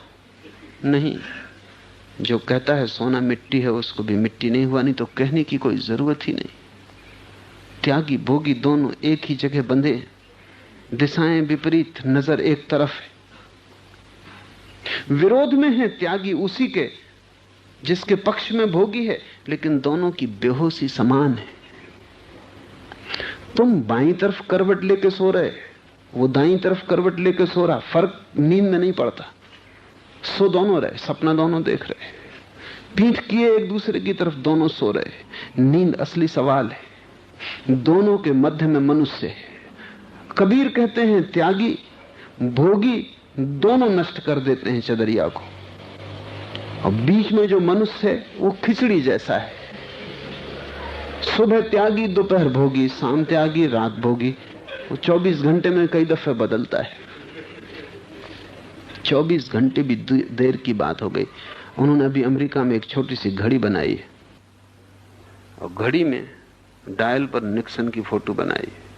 नहीं, जो कहता है सोना मिट्टी है उसको भी मिट्टी नहीं हुआ, नहीं तो कहने की कोई जरूरत ही नहीं। त्यागी भोगी दोनों एक ही जगह बंधे, दिशाएं विपरीत, नजर एक तरफ है। विरोध में है त्यागी उसी के जिसके पक्ष में भोगी है, लेकिन दोनों की बेहोशी समान है। तुम बाईं तरफ करवट लेके सो रहे, वो दाईं तरफ करवट लेके सो रहा, फर्क नींद में नहीं पड़ता। सो दोनों रहे, सपना दोनों देख रहे, पीठ किए एक दूसरे की तरफ दोनों सो रहे। नींद असली सवाल है, दोनों के मध्य में मनुष्य है। कबीर कहते हैं त्यागी भोगी दोनों नष्ट कर देते हैं चदरिया को, और बीच में जो मनुष्य है वो खिचड़ी जैसा है। सुबह त्यागी, दोपहर भोगी, शाम त्यागी, रात भोगी। वो 24 घंटे में कई दफे बदलता है। 24 घंटे भी देर की बात हो गई। उन्होंने अभी अमेरिका में एक छोटी सी घड़ी बनाई है, और घड़ी में डायल पर निक्सन की फोटो बनाई है,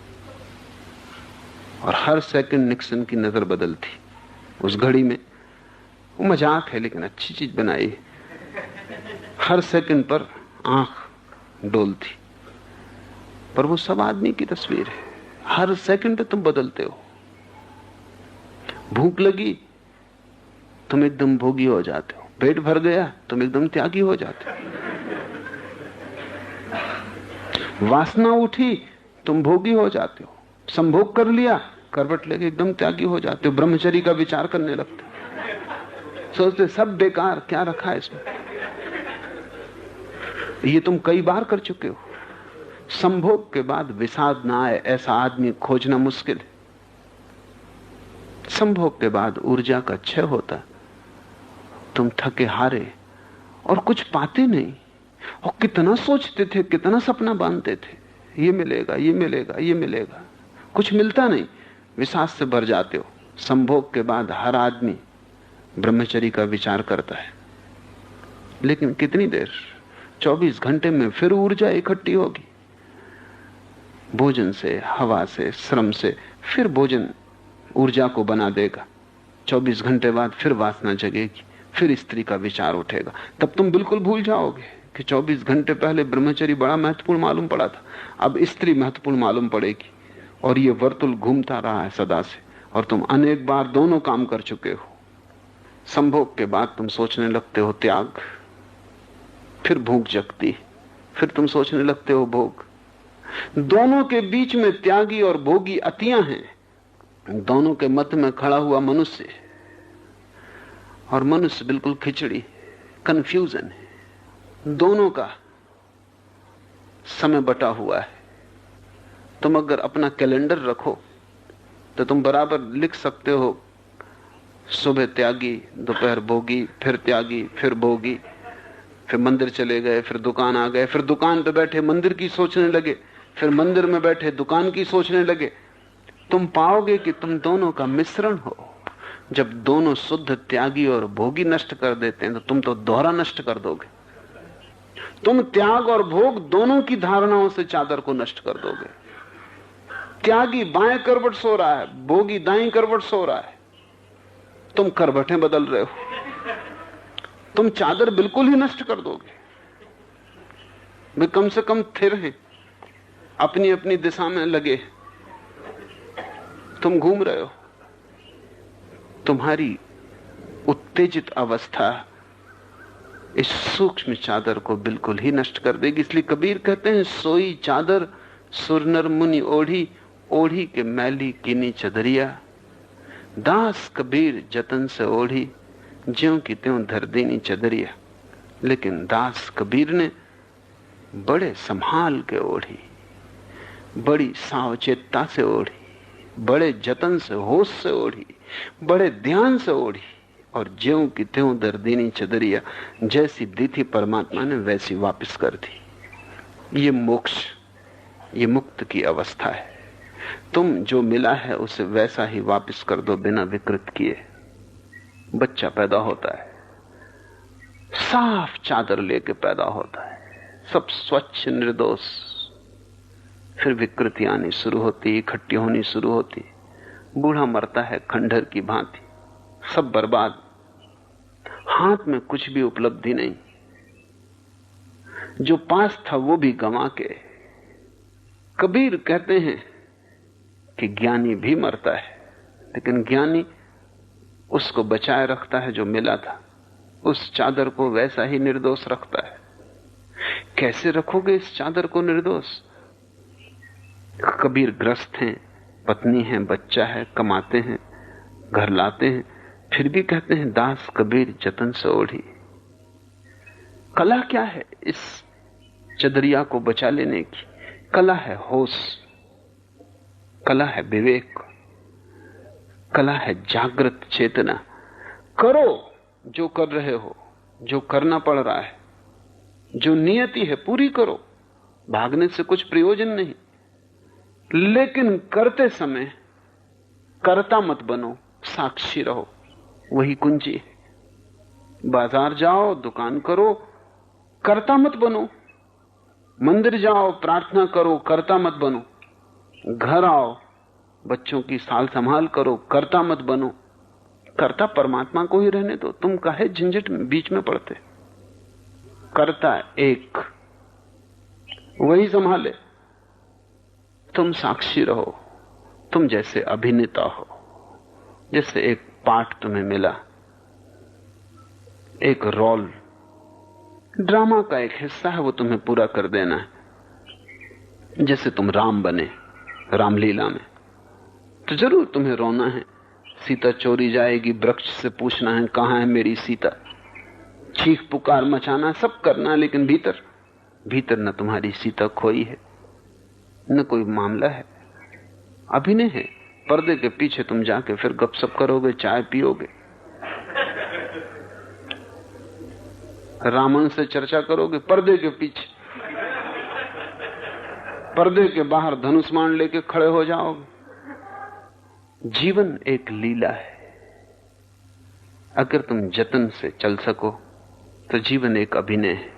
और हर सेकंड निक्सन की नजर बदलती। उस घड़ी में वो मजाक है लेकिन अच्छी चीज बनाई है। हर सेकंड पर आंख डोलती, पर वो सब आदमी की तस्वीर है। हर सेकंड पे तुम बदलते हो। भूख लगी तुम एकदम भोगी हो जाते हो, पेट भर गया तुम एकदम त्यागी हो जाते हो, वासना उठी तुम भोगी हो जाते हो, संभोग कर लिया करवट लेके एकदम त्यागी हो जाते हो, ब्रह्मचर्य का विचार करने लगते हो, सोचते सब बेकार, क्या रखा है इसमें। ये तुम कई बार कर चुके हो। संभोग के बाद विषाद ना आए ऐसा आदमी खोजना मुश्किल है। संभोग के बाद ऊर्जा का क्षय होता, तुम थके हारे और कुछ पाते नहीं, और कितना सोचते थे, कितना सपना बांधते थे, ये मिलेगा ये मिलेगा ये मिलेगा, कुछ मिलता नहीं, विषाद से भर जाते हो। संभोग के बाद हर आदमी ब्रह्मचर्य का विचार करता है, लेकिन कितनी देर, 24 घंटे में फिर ऊर्जा इकट्ठी होगी, भोजन से, हवा से, श्रम से, फिर भोजन ऊर्जा को बना देगा। 24 घंटे बाद फिर वासना जगेगी, फिर स्त्री का विचार उठेगा। तब तुम बिल्कुल भूल जाओगे कि 24 घंटे पहले ब्रह्मचर्य बड़ा महत्वपूर्ण मालूम पड़ा था, अब स्त्री महत्वपूर्ण मालूम पड़ेगी, और ये वर्तुल घूमता रहा है सदा से, और तुम अनेक बार दोनों काम कर चुके हो। संभोग के बाद तुम सोचने लगते हो त्याग, फिर भूख जगती, फिर तुम सोचने लगते हो भोग। दोनों के बीच में त्यागी और भोगी अतियां हैं। दोनों के मध्य में खड़ा हुआ मनुष्य, और मनुष्य बिल्कुल खिचड़ी, कंफ्यूजन है। दोनों का समय बटा हुआ है। तुम अगर अपना कैलेंडर रखो तो तुम बराबर लिख सकते हो, सुबह त्यागी, दोपहर भोगी, फिर त्यागी, फिर भोगी, फिर मंदिर चले गए, फिर दुकान आ गए, फिर दुकान पे बैठे मंदिर की सोचने लगे, फिर मंदिर में बैठे दुकान की सोचने लगे। तुम पाओगे कि तुम दोनों का मिश्रण हो। जब दोनों शुद्ध त्यागी और भोगी नष्ट कर देते हैं तो तुम तो दोहरा नष्ट कर दोगे। तुम त्याग और भोग दोनों की धारणाओं से चादर को नष्ट कर दोगे। त्यागी बाएं करवट सो रहा है, भोगी दाएं करवट सो रहा है, तुम करवटें बदल रहे हो, तुम चादर बिल्कुल ही नष्ट कर दोगे। वे कम से कम स्थिर हैं, अपनी अपनी दिशा में लगे, तुम घूम रहे हो। तुम्हारी उत्तेजित अवस्था इस सूक्ष्म चादर को बिल्कुल ही नष्ट कर देगी। इसलिए कबीर कहते हैं, सोई चादर सुरनर मुनि ओढ़ी, ओढ़ी के मैली कीनी चदरिया, दास कबीर जतन से ओढ़ी, ज्यों की त्यों धर देनी चदरिया। लेकिन दास कबीर ने बड़े संभाल के ओढ़ी, बड़ी सावचेतता से ओढ़ी, बड़े जतन से, होश से ओढ़ी, बड़े ध्यान से ओढ़ी, और ज्यों की त्यों धर देनी चदरिया। जैसी दी थी परमात्मा ने वैसी वापस कर दी। ये मोक्ष, ये मुक्त की अवस्था है। तुम जो मिला है उसे वैसा ही वापस कर दो, बिना विकृत किए। बच्चा पैदा होता है, साफ चादर लेके पैदा होता है, सब स्वच्छ निर्दोष। फिर विकृति आनी शुरू होती, इकट्ठी होनी शुरू होती। बूढ़ा मरता है खंडहर की भांति, सब बर्बाद, हाथ में कुछ भी उपलब्धि नहीं, जो पास था वो भी गंवा के। कबीर कहते हैं कि ज्ञानी भी मरता है, लेकिन ज्ञानी उसको बचाए रखता है जो मिला था, उस चादर को वैसा ही निर्दोष रखता है। कैसे रखोगे इस चादर को निर्दोष? कबीर ग्रस्त हैं, पत्नी है, बच्चा है, कमाते हैं, घर लाते हैं, फिर भी कहते हैं दास कबीर जतन से ओढ़ी। कला क्या है इस चदरिया को बचा लेने की? कला है होश, कला है विवेक, कला है जागृत चेतना। करो जो कर रहे हो, जो करना पड़ रहा है, जो नियति है पूरी करो, भागने से कुछ प्रयोजन नहीं। लेकिन करते समय कर्ता मत बनो, साक्षी रहो, वही कुंजी है। बाजार जाओ, दुकान करो, कर्ता मत बनो। मंदिर जाओ, प्रार्थना करो, कर्ता मत बनो। घर आओ, बच्चों की साल संभाल करो, कर्ता मत बनो। कर्ता परमात्मा को ही रहने दो, तुम काहे झंझट में बीच में पड़ते। कर्ता एक, वही संभाले, तुम साक्षी रहो। तुम जैसे अभिनेता हो, जैसे एक पाठ तुम्हें मिला, एक रोल, ड्रामा का एक हिस्सा है, वो तुम्हें पूरा कर देना है। जैसे तुम राम बने रामलीला में, तो जरूर तुम्हें रोना है। सीता चोरी जाएगी, वृक्ष से पूछना है कहां है मेरी सीता, चीख पुकार मचाना, सब करना, लेकिन भीतर भीतर न तुम्हारी सीता खोई है, न कोई मामला है, अभिनय है। पर्दे के पीछे तुम जाके फिर गपशप करोगे, चाय पियोगे, रामन से चर्चा करोगे पर्दे के पीछे, पर्दे के बाहर धनुष्मान लेके खड़े हो जाओगे। जीवन एक लीला है। अगर तुम जतन से चल सको तो जीवन एक अभिनय है।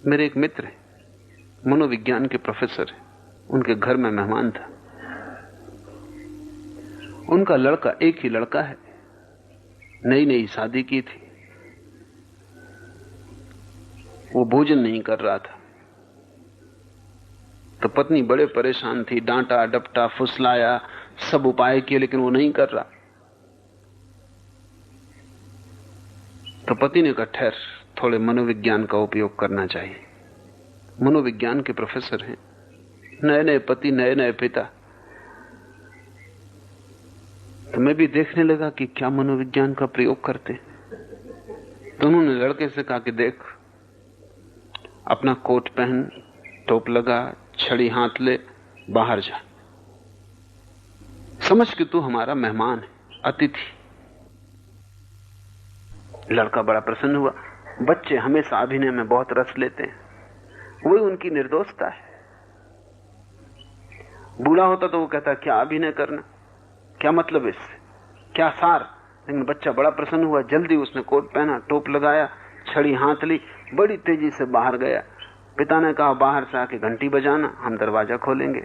मेरे एक मित्र है, मनोविज्ञान के प्रोफेसर है, उनके घर में मेहमान था। उनका लड़का, एक ही लड़का है, नई नई शादी की थी, वो भोजन नहीं कर रहा था, तो पत्नी बड़े परेशान थी, डांटा डपटा फुसलाया, सब उपाय किए, लेकिन वो नहीं कर रहा। तो पति ने कहा ठहर, थोड़े मनोविज्ञान का उपयोग करना चाहिए। मनोविज्ञान के प्रोफेसर हैं, नए नए पति, नए नए पिता। तो मैं भी देखने लगा कि क्या मनोविज्ञान का प्रयोग करते। तो उन्होंने लड़के से कहा कि देख, अपना कोट पहन, टोप लगा, छड़ी हाथ ले, बाहर जा, समझ कि तू हमारा मेहमान है, अतिथि। लड़का बड़ा प्रसन्न हुआ। बच्चे हमेशा अभिनय में बहुत रस लेते हैं, वही उनकी निर्दोषता है। बूढ़ा होता तो वो कहता क्या अभिनय करना, क्या मतलब इससे, क्या सार। लेकिन बच्चा बड़ा प्रसन्न हुआ, जल्दी उसने कोट पहना, टोप लगाया, छड़ी हाथ ली, बड़ी तेजी से बाहर गया। पिता ने कहा बाहर से आके घंटी बजाना, हम दरवाजा खोलेंगे,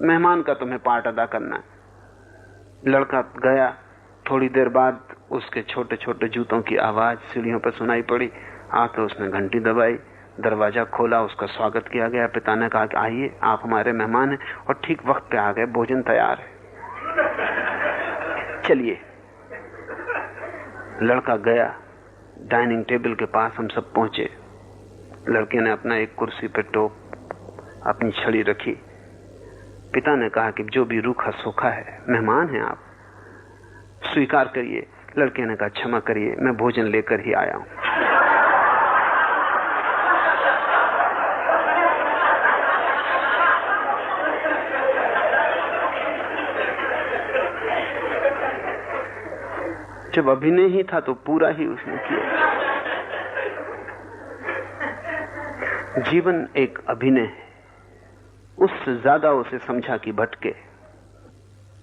मेहमान का तुम्हें पार्ट अदा करना है। लड़का गया। थोड़ी देर बाद उसके छोटे छोटे जूतों की आवाज सीढ़ियों पर सुनाई पड़ी। आके उसने घंटी दबाई, दरवाजा खोला, उसका स्वागत किया गया। पिता ने कहा कि आइए, आप हमारे मेहमान हैं, और ठीक वक्त पे आ गए, भोजन तैयार है, चलिए। लड़का गया, डाइनिंग टेबल के पास हम सब पहुंचे। लड़के ने अपना एक कुर्सी पे टोप, अपनी छड़ी रखी। पिता ने कहा कि जो भी रूखा सूखा है, मेहमान हैं आप, स्वीकार करिए। लड़के ने कहा क्षमा करिए, मैं भोजन लेकर ही आया हूं। जब अभिनय ही था तो पूरा ही उसने किया। जीवन एक अभिनय है, उससे ज्यादा उसे समझा कि भटके।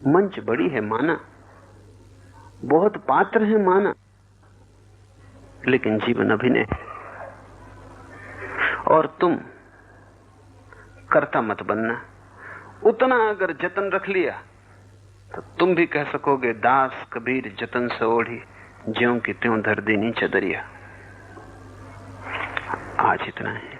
मंच बड़ी है माना, बहुत पात्र है माना, लेकिन जीवन अभिनय है। और तुम कर्ता मत बनना। उतना अगर जतन रख लिया तो तुम भी कह सकोगे दास कबीर जतन से ओढ़ी, ज्यों की त्यों धर देनी चदरिया। आज इतना है।